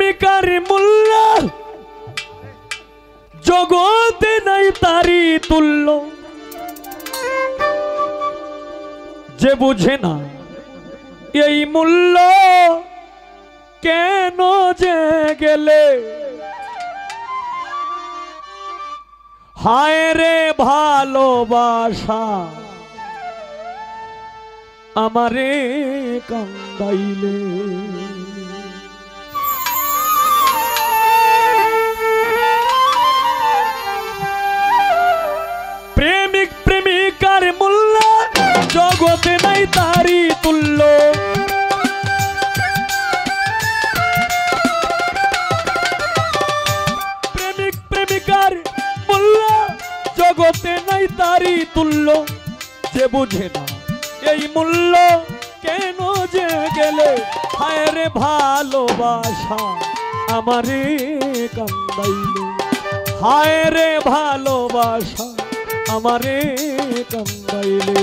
প্রেমিকার মূল্য জগতে নাই তারি তুল্য। যে বুঝে না এই মূল্য কেন যে গেলে, হায় রে ভালোবাসা আমারে কান্দাইলে। প্রেমিক প্রেমিকার মূল্য জগতে নাই তারি তুল্য। প্রেমিক প্রেমিকার মূল্য জগতে নাই তারি তুল্য। যে বুঝে না এই মূল্য কেন যে গেলে, হায় রে ভালোবাসা আমারে কান্দাইলে। হায় রে ভালোবাসা আমারে কান্দাইলে।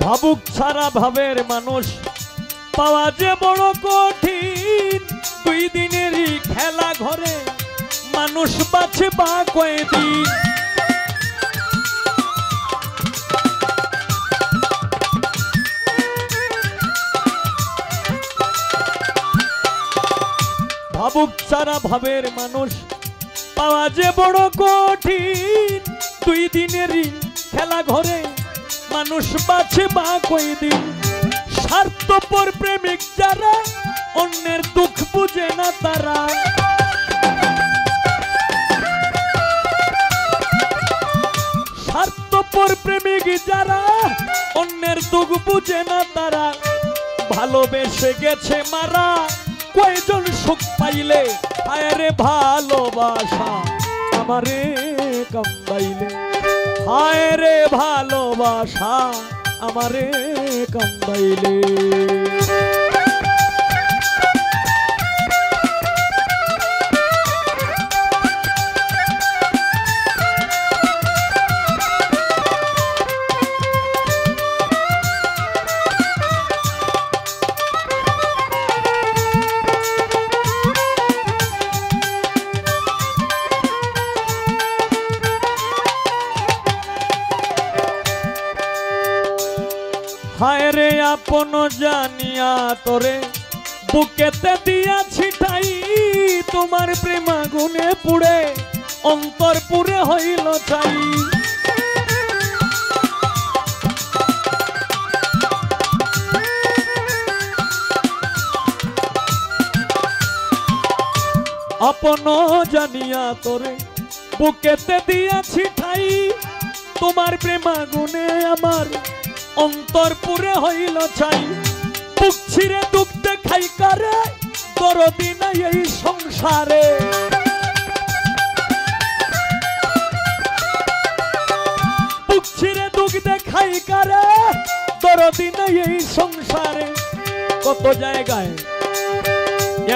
ভাবুক ছাড়া ভাবের মানুষ পাওয়া যে বড় কঠিন। দুই দিনেরই খেলা ঘরে মানুষ বাঁচে বা কয়দিন। ভাবুক ছাড়া ভাবের মানুষ পাওয়া যে বড় কঠিন। দুই দিনেরই খেলা ঘরে মানুষ বাঁচে বা কয়দিন। স্বার্থপর প্রেমিক যারা অন্যের দুঃখ বুঝে না তারা। স্বার্থপর প্রেমিক যারা অন্যের দুঃখ বুঝে না তারা। ভালোবেসে গেছে মারা কয়জন সুখ পাইলে, হায় রে ভালোবাসা আমারে কান্দাইলে। হায় রে ভালোবাসা আমারে কান্দাইলে। হায় রে আপন জানিয়া তোরে বুকেতে দিয়া ছিটাই। তোমার প্রেমাগুনে পুড়ে অন্তর পুরে হইল চাই। আপন জানিয়া তোরে বুকেতে দিয়া ছিটাই। তোমার প্রেমাগুনে আমার অন্তর পুরে হইল চাই। বুক ছিঁড়ে দুঃখ দেখাই কারে দরদি নাই এই সংসারে। বুক ছিঁড়ে দুঃখ দেখাই কারে দরদি নাই এই সংসারে। কত জায়গায়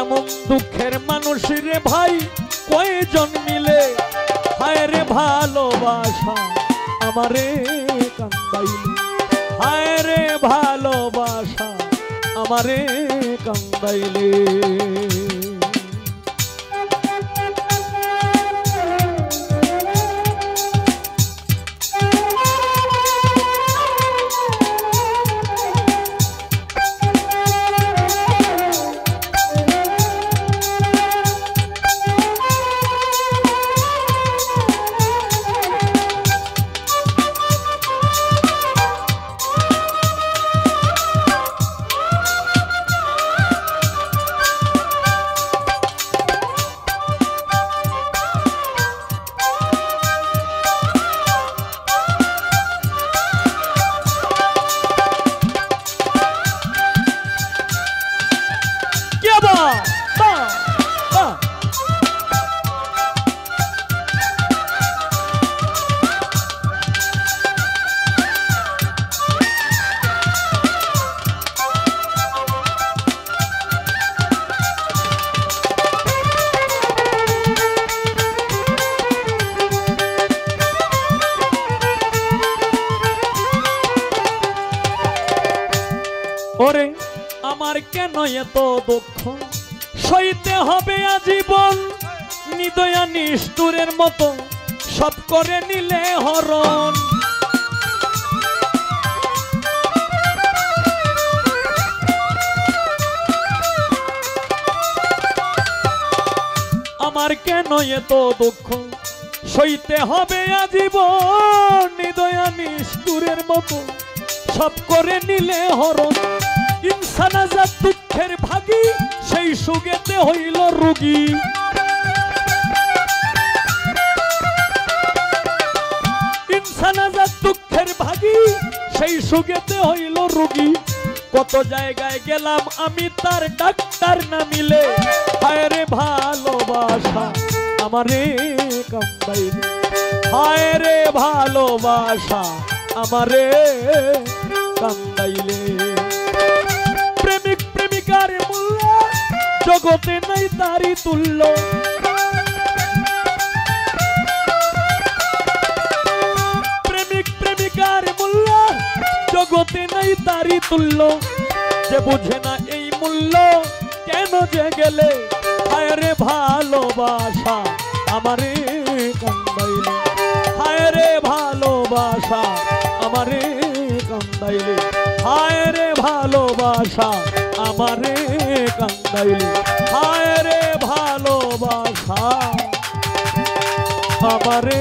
এমন দুঃখের মানুষ রে ভাই কয়জন মিলে, হায় রে ভালোবাসা আমারে কান্দাইলে। হায় রে ভালোবাসা আমারে কান্দাইলে। এত দুঃখ সইতে হবে আজীবন নিদয়া নিষ্ঠুরের মতো সব করে নিলে হরণ আমার কেন এত দুঃখ সইতে হবে আজীবন নিদয়া নিষ্ঠুরের মতো সব করে নিলে হরণ ইনসান আজাদ দুঃখের ভাগী সেই সুগেতে হইল রোগী ইনসান আজাদ দুঃখের ভাগী সেই সুগেতে হইল রোগী কত জায়গায় গেলাম আমি তার ডাক্তার না মিলে হায় রে ভালোবাসা আমারে কান্দাইলে হায় রে ভালোবাসা আমারে কান্দাইলে প্রেমিক প্রেমিকার মূল্য জগতে নাই তারি তুল্য প্রেমিক প্রেমিকার মূল্য জগতে নাই তারি তুল্য যে বুঝে না এই মূল্য কেন যে গেলে হায় রে ভালোবাসা আমারে কান্দাইলে হায় রে ভালোবাসা আমারে কান্দাইলে হায় রে ভালোবাসা আমারে কান্দাইলে হায় রে ভালোবাসা আমারে